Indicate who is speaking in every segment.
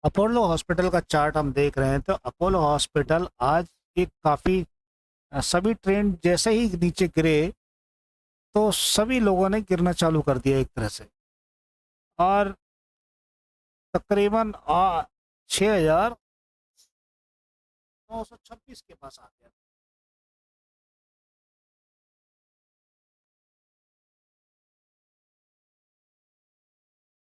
Speaker 1: Apollo hospital का chart हम देख रहे हैं तो अपोलो हॉस्पिटल आज एक काफ़ी सभी ट्रेंड जैसे ही नीचे गिरे तो सभी लोगों ने गिरना चालू कर दिया एक तरह से। और तकरीबन 6,926 के पास आ गया।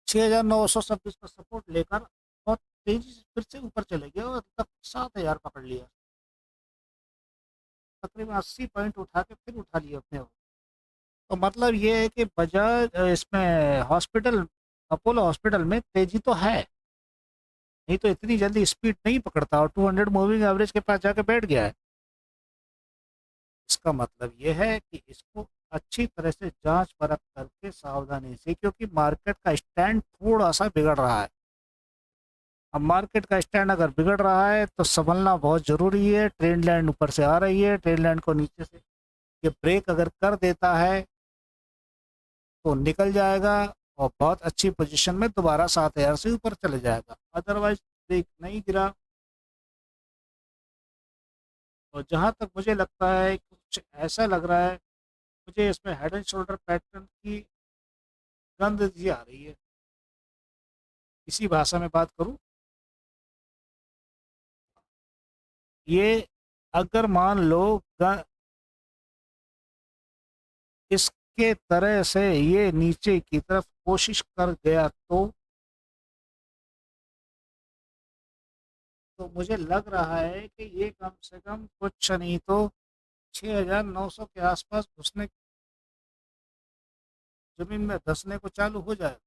Speaker 1: 6,926 का सपोर्ट लेकर बहुत तेजी से फिर से ऊपर चले गए और तक 7,000 पकड़ लिया। तकरीबन 80 पॉइंट उठा के फिर उठा लिया अपने। तो मतलब ये है कि बजाज इसमें हॉस्पिटल अपोलो हॉस्पिटल में तेजी तो है, नहीं तो इतनी जल्दी स्पीड नहीं पकड़ता और 200 मूविंग एवरेज के पास जाके बैठ गया है। इसका मतलब ये है कि इसको अच्छी तरह से जांच परख करके सावधानी से, क्योंकि मार्केट का स्टैंड थोड़ा सा बिगड़ रहा है। अब मार्केट का स्टैंड अगर बिगड़ रहा है तो संभलना बहुत ज़रूरी है। ट्रेंड लाइन ऊपर से आ रही है, ट्रेंड लाइन को नीचे से ये ब्रेक अगर कर देता है तो निकल जाएगा और बहुत अच्छी पोजीशन में दोबारा 7,000 से ऊपर चले जाएगा। अदरवाइज ब्रेक नहीं गिरा। और जहाँ तक मुझे लगता है कुछ ऐसा लग रहा है, मुझे इसमें हेड एंड शोल्डर पैटर्न की गंध सी आ रही है। इसी भाषा में बात करूं, ये अगर मान लो इसके तरह से ये नीचे की तरफ कोशिश कर गया तो मुझे लग रहा है कि ये कम से कम कुछ नहीं तो 6,900 के आसपास घुसने, जमीन में धंसने को चालू हो जाएगा।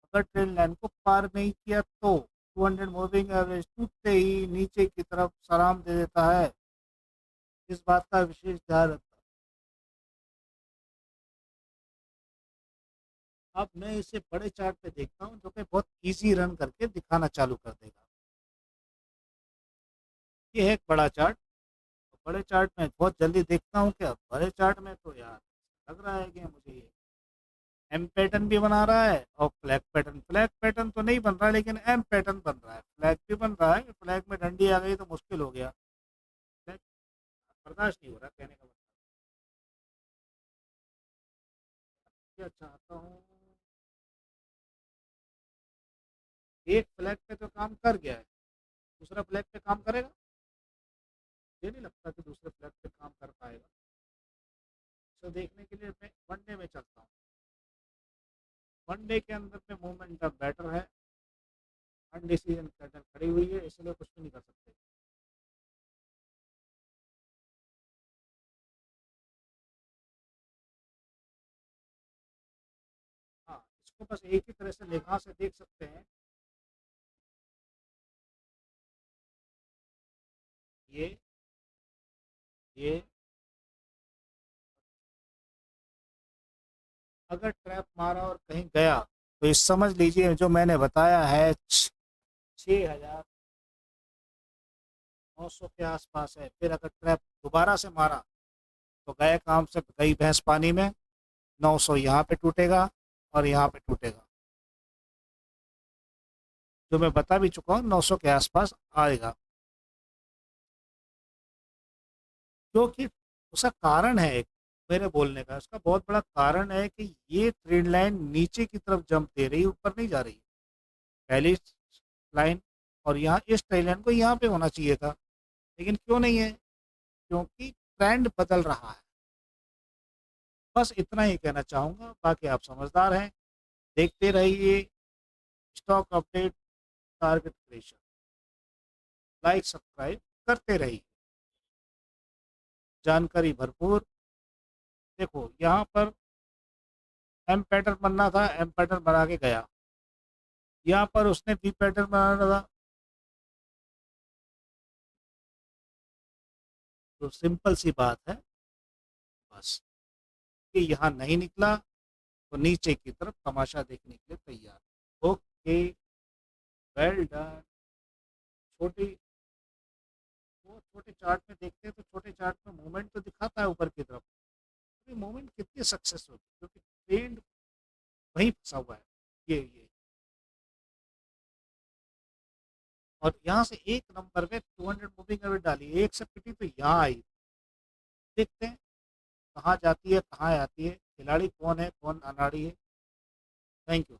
Speaker 1: अगर ट्रेन लाइन को पार नहीं किया तो 200 मूविंग एवरेज टूटते ही नीचे की तरफ सलाम दे देता है। इस बात का विशेष ध्यान रखता हूं। अब मैं इसे बड़े चार्ट पे देखता हूँ जो कि बहुत इजी रन करके दिखाना चालू कर देगा। ये है एक बड़ा चार्ट। बड़े चार्ट में बहुत जल्दी देखता हूँ क्या बड़े चार्ट में तो यार लग रहा है कि मुझे ये एम पैटर्न भी बना रहा है और फ्लैग पैटर्न तो नहीं बन रहा है, लेकिन एम पैटर्न बन रहा है, फ्लैग भी बन रहा है। फ्लैग में डंडी आ गई तो मुश्किल हो गया। फ्लैग बर्दाश्त नहीं हो रहा कहने का मतलब। क्या चाहता हूँ, एक फ्लैग पे तो काम कर गया है, दूसरा फ्लैग पे काम करेगा? ये नहीं लगता कि दूसरे फ्लैग पे काम कर पाएगा। इसे देखने के लिए मैं वनडे में चलता हूँ। वनडे के अंदर में मूवमेंट अब बेटर है। अनडिसीजन पैटर्न खड़ी हुई है, इसलिए कुछ भी नहीं कर सकते। हाँ, इसको बस एक ही तरह से निगाह से देख सकते हैं। ये ये अगर ट्रैप मारा और कहीं गया तो इस समझ लीजिए जो मैंने बताया है 6,900 के आसपास है। फिर अगर ट्रैप दोबारा से मारा तो गए काम से गई भैंस पानी में। 900 यहाँ पे टूटेगा और यहाँ पे टूटेगा। जो मैं बता भी चुका हूँ 900 के आसपास आएगा। क्योंकि उसका कारण है एक, मेरे बोलने का उसका बहुत बड़ा कारण है कि ये ट्रेड लाइन नीचे की तरफ जंप दे रही है, ऊपर नहीं जा रही है। पहली लाइन और यहाँ इस ट्रेड लाइन को यहाँ पे होना चाहिए था, लेकिन क्यों नहीं है? क्योंकि ट्रेंड बदल रहा है। बस इतना ही कहना चाहूँगा, बाकी आप समझदार हैं। देखते रहिए stock update, target creation, like subscribe करते रहिए। जानकारी भरपूर। देखो यहाँ पर एम पैटर्न बनना था, एम पैटर्न बना के गया। यहाँ पर उसने बी पैटर्न बनाना था, तो सिंपल सी बात है बस कि यहाँ नहीं निकला तो नीचे की तरफ तमाशा देखने के लिए तैयार। Okay, well done. छोटी वो छोटे चार्ट में देखते हैं तो छोटे चार्ट में मूवमेंट तो दिखाता है ऊपर की तरफ। मूवमेंट कितनी सक्सेस होगी क्योंकि ट्रेंड वहीं फंसा हुआ है। ये और यहाँ से एक नंबर पे 200 मूविंग एवरेज डाली, एक से पिटी तो यहाँ आई। देखते हैं कहाँ जाती है कहाँ आती है, खिलाड़ी कौन है कौन अनाड़ी है। Thank you.